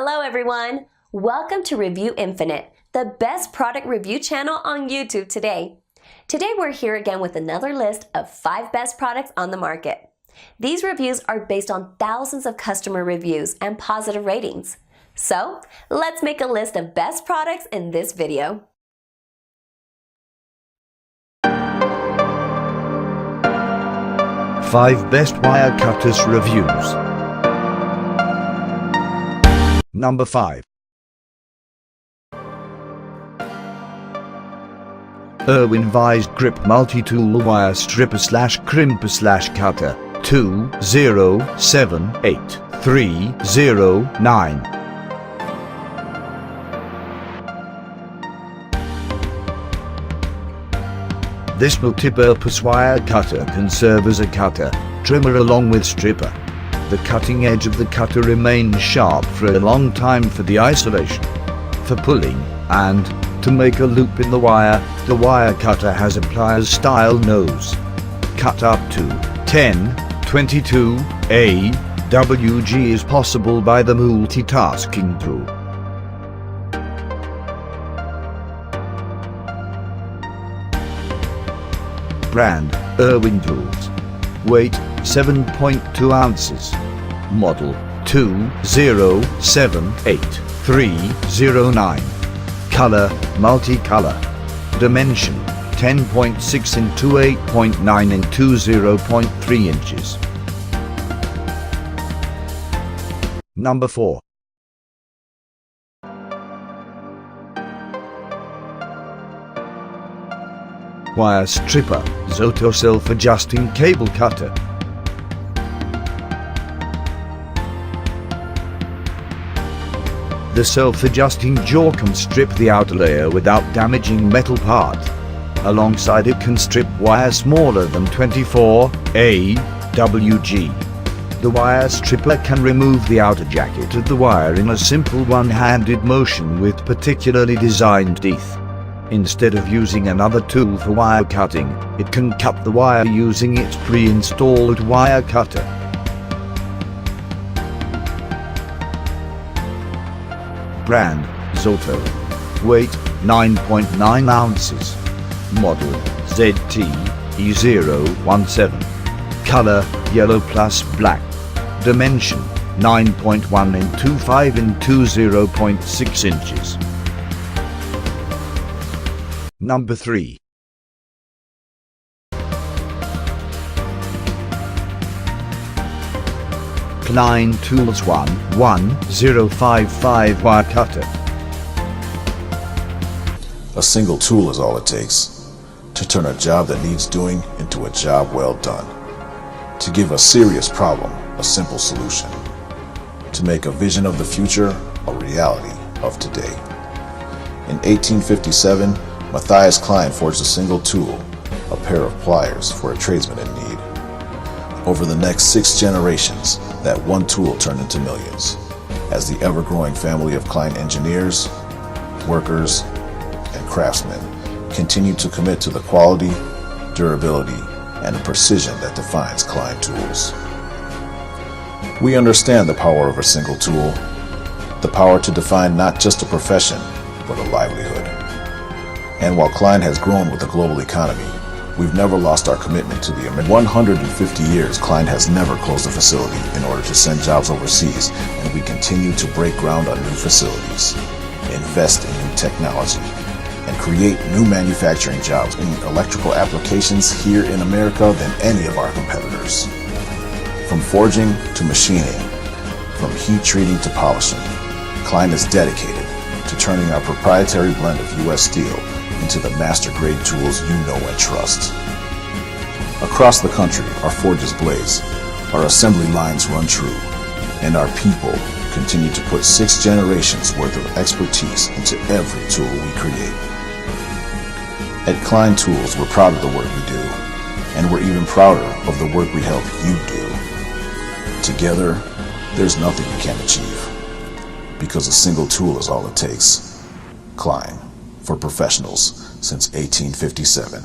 Hello everyone! Welcome to Review Infinite, the best product review channel on YouTube today. Today we're here again with another list of 5 best products on the market. These reviews are based on thousands of customer reviews and positive ratings. So, let's make a list of best products in this video. Five best wire cutters reviews. Number 5. IRWIN VISE-GRIP Multi-Tool Wire Stripper/Crimper/Cutter 2078309. This multi-purpose wire cutter can serve as a cutter, trimmer along with stripper. The cutting edge of the cutter remains sharp for a long time for the isolation, for pulling, and to make a loop in the wire cutter has a pliers-style nose. Cut up to 1022 AWG is possible by the multitasking tool. Brand, IRWIN Tools. Weight, 7.2 ounces. Model, 2078309. Color, multicolor. Dimension, 10.6 into 8.9 into 0.3 inches. Number 4. Wire Stripper ZOTO Self-Adjusting Cable Cutter. The self-adjusting jaw can strip the outer layer without damaging metal parts. Alongside it can strip wire smaller than 24 AWG. The wire stripper can remove the outer jacket of the wire in a simple one-handed motion with particularly designed teeth. Instead of using another tool for wire cutting, it can cut the wire using its pre-installed wire cutter. Brand, ZOTO. Weight, 9.9 ounces. Model, ZTE017. Color, yellow plus black. Dimension, 9.1 into 5 into 0.6 inches. Number 3. KLEIN Tools 11055 Wire Cutter. A single tool is all it takes to turn a job that needs doing into a job well done. To give a serious problem a simple solution. To make a vision of the future a reality of today. In 1857, Matthias Klein forged a single tool, a pair of pliers for a tradesman in need. Over the next 6 generations, that one tool turned into millions, as the ever-growing family of Klein engineers, workers, and craftsmen continued to commit to the quality, durability, and precision that defines Klein tools. We understand the power of a single tool, the power to define not just a profession, but a livelihood. And while Klein has grown with the global economy, we've never lost our commitment to the American. 150 years, Klein has never closed a facility in order to send jobs overseas, and we continue to break ground on new facilities, invest in new technology, and create new manufacturing jobs in electrical applications here in America than any of our competitors. From forging to machining, from heat treating to polishing, Klein is dedicated to turning our proprietary blend of U.S. steel into the master-grade tools you know and trust. Across the country, our forges blaze, our assembly lines run true, and our people continue to put 6 generations worth of expertise into every tool we create. At Klein Tools, we're proud of the work we do, and we're even prouder of the work we help you do. Together, there's nothing we can't achieve, because a single tool is all it takes. Klein. For professionals since 1857.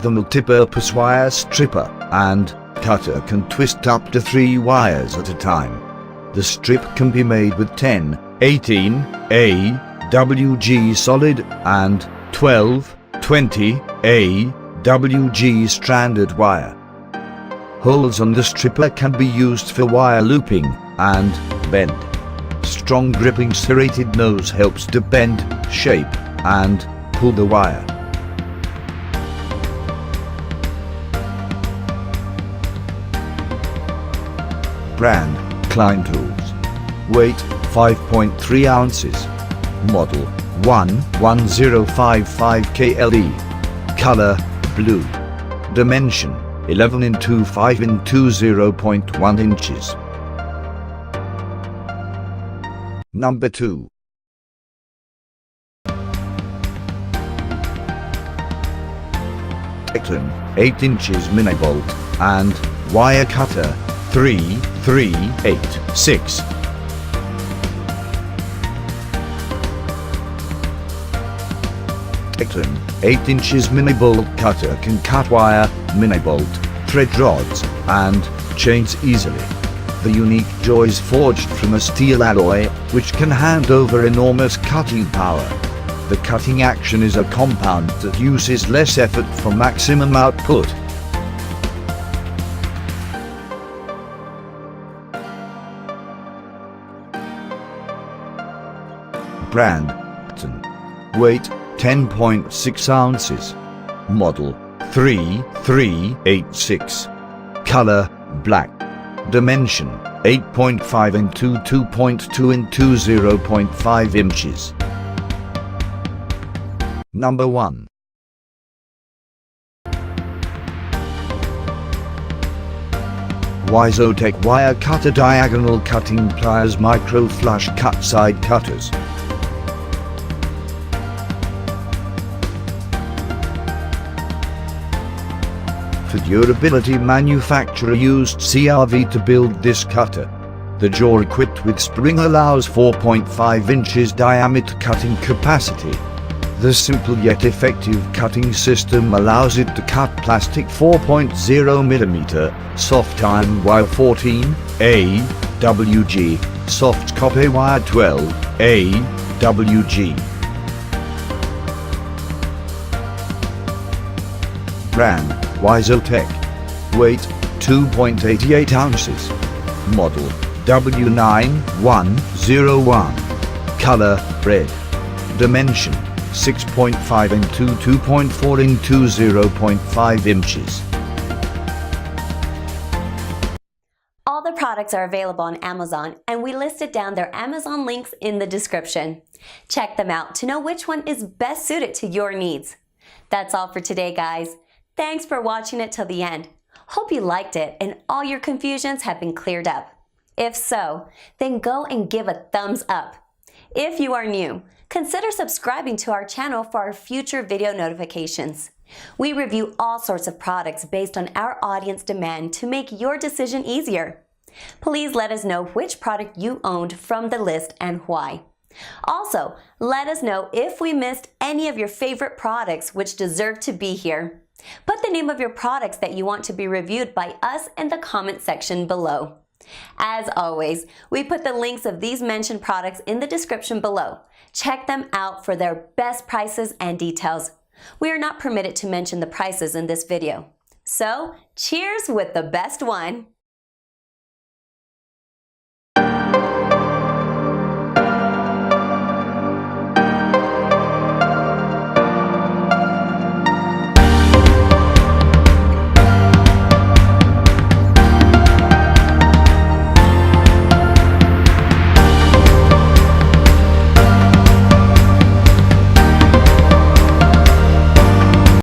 The multi-purpose wire stripper and cutter can twist up to 3 wires at a time. The strip can be made with 10, 18, AWG solid and 12, 20, AWG stranded wire. Holes on the stripper can be used for wire looping and bend. Strong gripping serrated nose helps to bend, shape, and pull the wire. Brand, KLEIN tools. Weight, 5.3 ounces. Model, 11055 KLE. Color, blue. Dimension, 11 x 5 x 20.1 inches. Number 2. TEATON 8 inches mini bolt and wire cutter 3386. TEATON 8 inches mini bolt cutter can cut wire, mini bolt, thread rods, and chains easily. The unique jaw is forged from a steel alloy, which can hand over enormous cutting power. The cutting action is a compound that uses less effort for maximum output. Brand, TEATON. Weight, 10.6 ounces. Model, 3386. Color, black. Dimension, 8.5 x 2.2 x 20.5 inches. Number 1. VISE-GRIP wire cutter diagonal cutting pliers micro flush cut side cutters. For durability, manufacturer used CRV to build this cutter. The jaw equipped with spring allows 4.5 inches diameter cutting capacity. The simple yet effective cutting system allows it to cut plastic 4.0 mm, soft iron wire 14, AWG, soft copper wire 12, AWG. Brand, VISE-GRIP. Weight, 2.88 ounces. Model, W9101. Color, red. Dimension, 6.5 x 2.4 x 20.5 inches. All the products are available on Amazon, and we listed down their Amazon links in the description. Check them out to know which one is best suited to your needs. That's all for today, guys. Thanks for watching it till the end. Hope you liked it and all your confusions have been cleared up. If so, then go and give a thumbs up. If you are new, consider subscribing to our channel for our future video notifications. We review all sorts of products based on our audience demand to make your decision easier. Please let us know which product you owned from the list and why. Also, let us know if we missed any of your favorite products which deserve to be here. Put the name of your products that you want to be reviewed by us in the comment section below. As always, we put the links of these mentioned products in the description below. Check them out for their best prices and details. We are not permitted to mention the prices in this video. So, cheers with the best one!